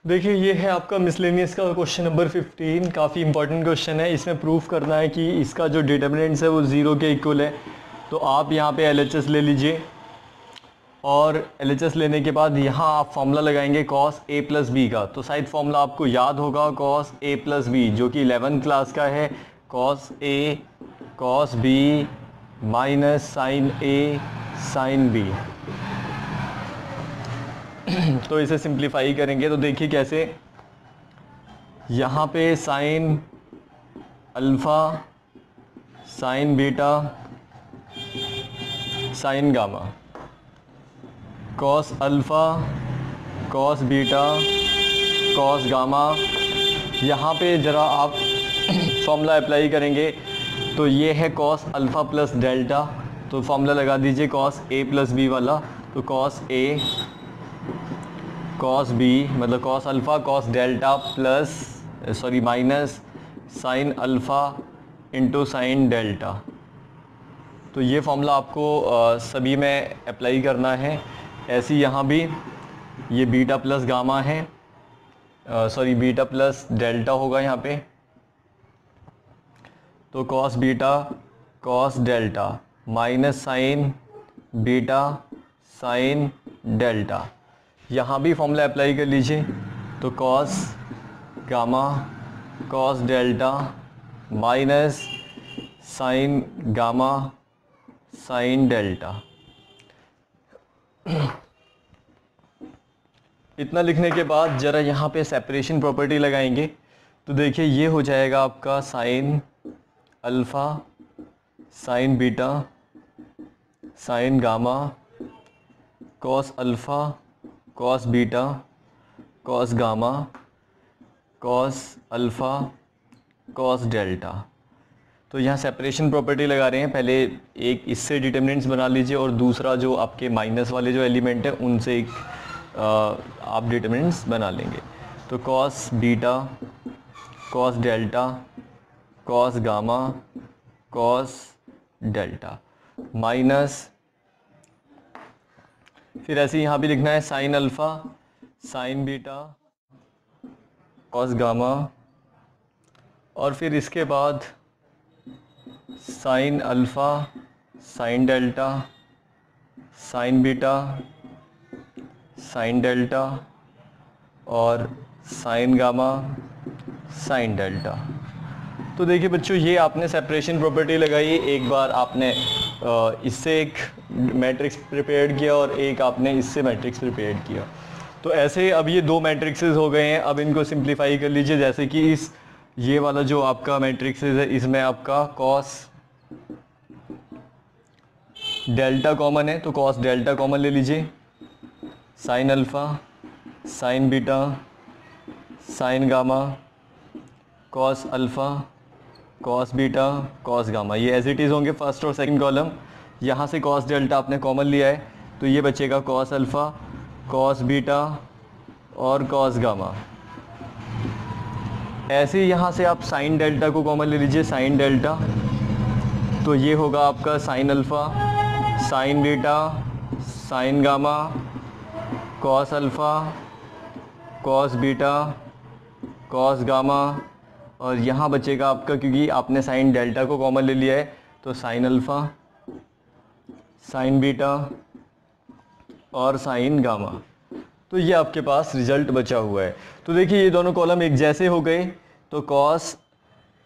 देखिए ये है आपका मिसलेनियस का क्वेश्चन नंबर 15। काफ़ी इंपॉर्टेंट क्वेश्चन है। इसमें प्रूफ करना है कि इसका जो डिटर्मिनेंट्स है वो ज़ीरो के इक्वल है। तो आप यहाँ पे LHS ले लीजिए और LHS लेने के बाद यहाँ आप फॉर्मूला लगाएंगे cos a प्लस बी का। तो शायद फॉर्मूला आपको याद होगा cos a प्लस बी, जो कि 11th क्लास का है। cos a cos b minus sin a sin b। तो इसे सिंप्लीफाई करेंगे तो देखिए कैसे। यहाँ पे sine alpha sine beta sine gamma, cos alpha cos beta cos gamma. यहाँ पे ज़रा आप फॉर्मूला अप्लाई करेंगे तो ये है कॉस अल्फ़ा प्लस डेल्टा। तो फॉर्मूला लगा दीजिए कॉस a प्लस बी वाला। तो कॉस a कॉस बी मतलब cos alpha cos delta plus minus sine alpha into sine delta. तो ये फॉर्मूला आपको सभी में अप्लाई करना है। ऐसे ही यहाँ भी ये बीटा प्लस गामा है, बीटा प्लस डेल्टा होगा यहाँ पे। तो cos beta cos delta minus sign beta sine delta. यहाँ भी फॉर्मूला अप्लाई कर लीजिए। तो cos gamma cos delta minus sign gamma sine delta. इतना लिखने के बाद ज़रा यहाँ पे सेपरेशन प्रॉपर्टी लगाएंगे। तो देखिए ये हो जाएगा आपका sine alpha sine beta sine gamma cos alpha cos beta cos gamma cos alpha cos delta. तो यहाँ सेपरेशन प्रॉपर्टी लगा रहे हैं। पहले एक इससे डिटर्मिनेंट्स बना लीजिए और दूसरा जो आपके माइनस वाले जो एलिमेंट है उनसे एक आप डिटर्मिनेंट्स बना लेंगे। तो cos beta cos delta cos gamma cos delta minus, फिर ऐसे यहाँ भी लिखना है sine alpha sine beta cos gamma, और फिर इसके बाद sine alpha sine delta sign beta sine delta और साइन गामा साइन डेल्टा। तो देखिए बच्चों ये आपने सेपरेशन प्रॉपर्टी लगाई। एक बार आपने इससे एक मैट्रिक्स प्रिपेयर किया और एक आपने इससे मैट्रिक्स प्रिपेयर किया। तो ऐसे अब ये दो मैट्रिक्सेस हो गए हैं। अब इनको सिंप्लीफाई कर लीजिए। जैसे कि इस ये वाला जो आपका मैट्रिक्सेस है इसमें आपका कॉस डेल्टा कॉमन है, तो कॉस डेल्टा कॉमन ले लीजिए। Sine alpha sine beta sine gamma cos alpha cos beta cos gamma, ये एज इट इज़ होंगे फर्स्ट और सेकंड कॉलम। यहाँ से कॉस डेल्टा आपने कॉमन लिया है तो ये बचेगा कॉस अल्फ़ा कॉस बीटा और कॉस गामा। ऐसे ही यहाँ से आप साइन डेल्टा को कॉमन ले लीजिए, साइन डेल्टा। तो ये होगा आपका sine alpha sine beta sine gamma cos alpha cos beta cos gamma, और यहाँ बचेगा आपका, क्योंकि आपने साइन डेल्टा को कॉमन ले लिया है, तो साइन अल्फ़ा साइन बीटा और साइन गामा। तो ये आपके पास रिज़ल्ट बचा हुआ है। तो देखिए ये दोनों कॉलम एक जैसे हो गए। तो कॉस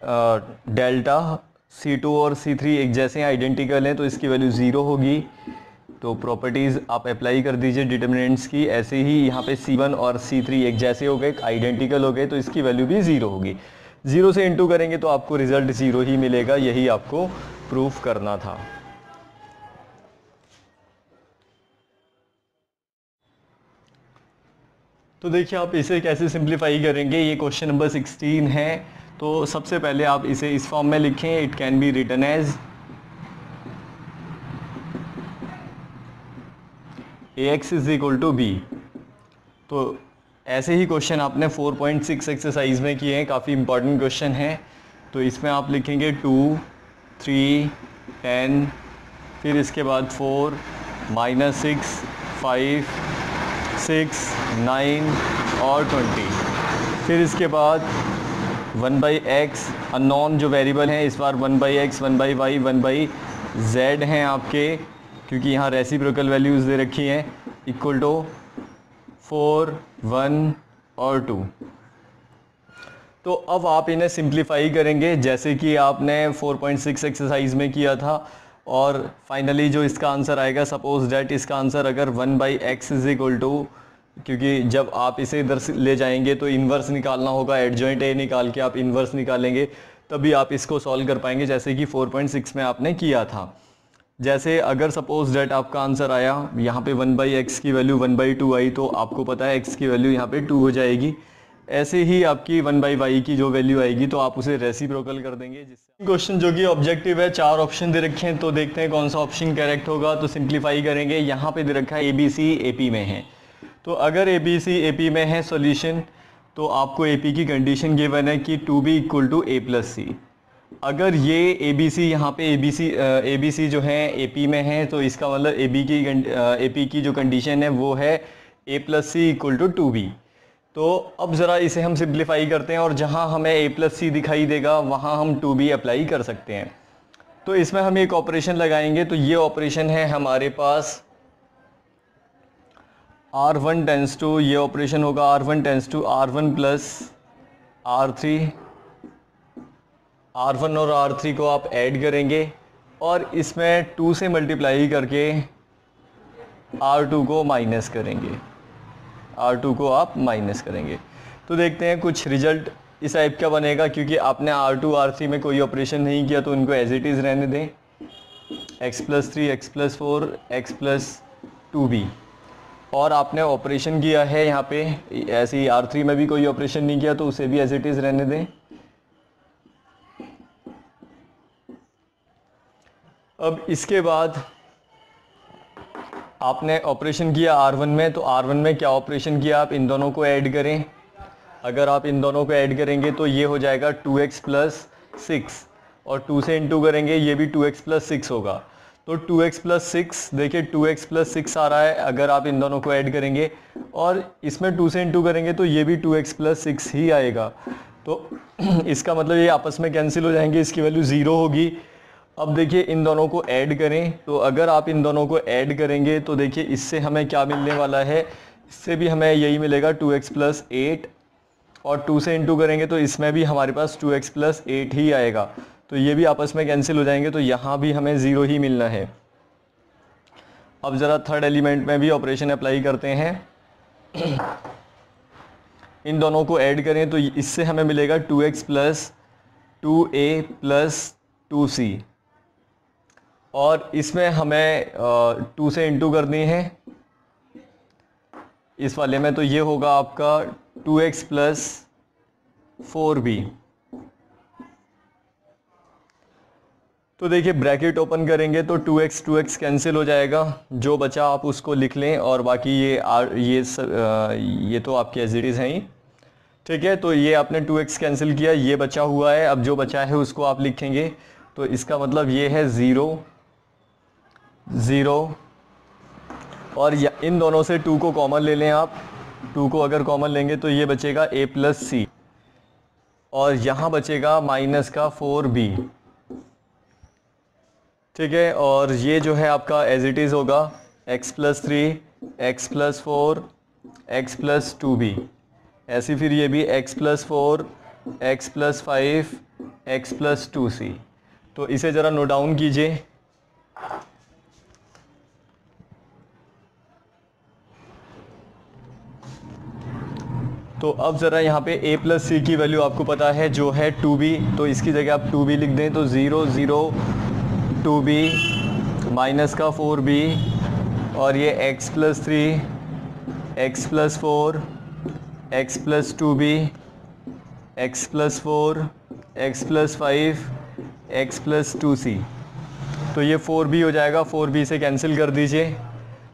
डेल्टा C2 और C3 एक जैसे हैं, आइडेंटिकल हैं, तो इसकी वैल्यू 0 होगी। तो प्रॉपर्टीज़ आप अप्लाई कर दीजिए डिटर्मिनेंट्स की। ऐसे ही यहाँ पे C1 और C3 एक जैसे हो गए, आइडेंटिकल हो गए, तो इसकी वैल्यू भी 0 होगी। 0 से इंटू करेंगे तो आपको रिज़ल्ट 0 ही मिलेगा। यही आपको प्रूफ करना था। तो देखिए आप इसे कैसे सिंप्लीफाई करेंगे। ये क्वेश्चन नंबर 16 है। तो सबसे पहले आप इसे इस फॉर्म में लिखें। It can be written as ax is equal to B. तो ऐसे ही क्वेश्चन आपने 4.6 एक्सरसाइज में किए हैं, काफ़ी इंपॉर्टेंट क्वेश्चन है। तो इसमें आप लिखेंगे 2 3 10, फिर इसके बाद 4 -6 5 6, 9 और 20। फिर इसके बाद 1/x अननोन जो वेरिएबल हैं, इस बार 1/x, 1/y, 1/z हैं आपके, क्योंकि यहाँ रेसिप्रोकल वैल्यूज़ दे रखी हैं, इक्वल टू 4, 1 और 2। तो अब आप इन्हें सिंप्लीफाई करेंगे जैसे कि आपने 4.6 एक्सरसाइज में किया था, और फाइनली जो इसका आंसर आएगा, सपोज डैट इसका आंसर अगर 1/x इज इक्वल टू, क्योंकि जब आप इसे इधर ले जाएंगे तो इन्वर्स निकालना होगा, एडजॉइंट ए निकाल के आप इन्वर्स निकालेंगे, तभी आप इसको सॉल्व कर पाएंगे जैसे कि 4.6 में आपने किया था। जैसे अगर सपोज डैट आपका आंसर आया यहाँ पे 1/x की वैल्यू 1/2 आई, तो आपको पता है x की वैल्यू यहाँ पे 2 हो जाएगी। ऐसे ही आपकी 1/y की जो वैल्यू आएगी तो आप उसे रेसिप्रोकल कर देंगे। जिससे क्वेश्चन जो कि ऑब्जेक्टिव है, 4 ऑप्शन दे रखे हैं, तो देखते हैं कौन सा ऑप्शन करेक्ट होगा। तो सिंप्लीफाई करेंगे, यहाँ पे दे रखा है ABC AP में है, तो अगर ABC AP में है सॉल्यूशन, तो आपको AP की कंडीशन गिवन है कि 2b equal to a + c। अगर ये ABC यहाँ पे ABC जो है AP में है, तो इसका मतलब AP की जो कंडीशन है वो है a + c equal to 2b। तो अब ज़रा इसे हम सिंप्लीफाई करते हैं, और जहाँ हमें a + c दिखाई देगा वहाँ हम 2b अप्लाई कर सकते हैं। तो इसमें हम एक ऑपरेशन लगाएंगे, तो ये ऑपरेशन है हमारे पास R1 टेंस टू, ये ऑपरेशन होगा R1 tense to R1 + R3। R1 और R3 को आप ऐड करेंगे और इसमें 2 से मल्टीप्लाई करके R2 को माइनस करेंगे, R2 को आप माइनस करेंगे। तो देखते हैं कुछ रिजल्ट इस टाइप का बनेगा, क्योंकि आपने R2 R3 में कोई ऑपरेशन नहीं किया, तो उनको एज इट इज़ रहने दें। x + 3, x + 4, x + 2b, और आपने ऑपरेशन किया है यहाँ पे, ऐसे ही R3 में भी कोई ऑपरेशन नहीं किया, तो उसे भी एज इट इज़ रहने दें। अब इसके बाद आपने ऑपरेशन किया R1 में, तो R1 में क्या ऑपरेशन किया, आप इन दोनों को ऐड करें। अगर आप इन दोनों को ऐड करेंगे तो ये हो जाएगा 2x + 6, और 2 से इंटू करेंगे, ये भी 2x + 6 होगा। तो 2x + 6, देखिए 2x + 6 आ रहा है अगर आप इन दोनों को ऐड करेंगे, और इसमें 2 से इंटू करेंगे तो ये भी 2x + 6 ही आएगा। तो इसका मतलब ये आपस में कैंसिल हो जाएंगे, इसकी वैल्यू 0 होगी। अब देखिए इन दोनों को ऐड करें, तो अगर आप इन दोनों को ऐड करेंगे तो देखिए इससे हमें क्या मिलने वाला है, इससे भी हमें यही मिलेगा 2x + 8, और 2 से इंटू करेंगे तो इसमें भी हमारे पास 2x + 8 ही आएगा। तो ये भी आपस में कैंसिल हो जाएंगे, तो यहाँ भी हमें 0 ही मिलना है। अब ज़रा थर्ड एलिमेंट में भी ऑपरेशन अप्लाई करते हैं। इन दोनों को ऐड करें तो इससे हमें मिलेगा 2x + 2a + 2c, और इसमें हमें 2 से इंटू करनी है इस वाले में, तो ये होगा आपका 2x + 4b। तो देखिए ब्रैकेट ओपन करेंगे तो 2x कैंसिल हो जाएगा, जो बचा आप उसको लिख लें, और बाकी ये तो आपके एज इट इज़ हैं ही, ठीक है। तो ये आपने 2x कैंसिल किया, ये बचा हुआ है, अब जो बचा है उसको आप लिखेंगे। तो इसका मतलब ये है 0 0, और इन दोनों से 2 को कॉमन ले लें आप। 2 को अगर कॉमन लेंगे तो ये बचेगा a + c, और यहाँ बचेगा -4b, ठीक है। और ये जो है आपका एज इट इज़ होगा x + 3, x + 4, x + 2b, ऐसे फिर ये भी x + 4, x + 5, x + 2c। तो इसे ज़रा नोट डाउन कीजिए। तो अब ज़रा यहाँ पे a + c की वैल्यू आपको पता है जो है 2b, तो इसकी जगह आप 2b लिख दें, तो 0 0 2b -4b, और ये x + 3, x + 4, x + 2b, x + 4, x + 5, x + 2c। तो ये 4b हो जाएगा, 4b से कैंसिल कर दीजिए।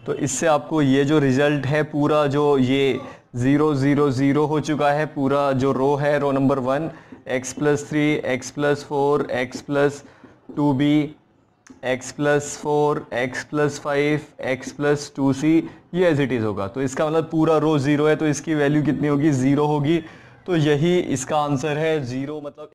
तो इससे आपको ये जो रिज़ल्ट है पूरा, जो ये 0 0 0 हो चुका है, पूरा जो रो है, रो number 1, x + 3, x + 4, x + 2b, x+4 x+5 x+2c, ये एज इट इज़ होगा। तो इसका मतलब पूरा रो 0 है तो इसकी वैल्यू कितनी होगी, 0 होगी। तो यही इसका आंसर है, 0 मतलब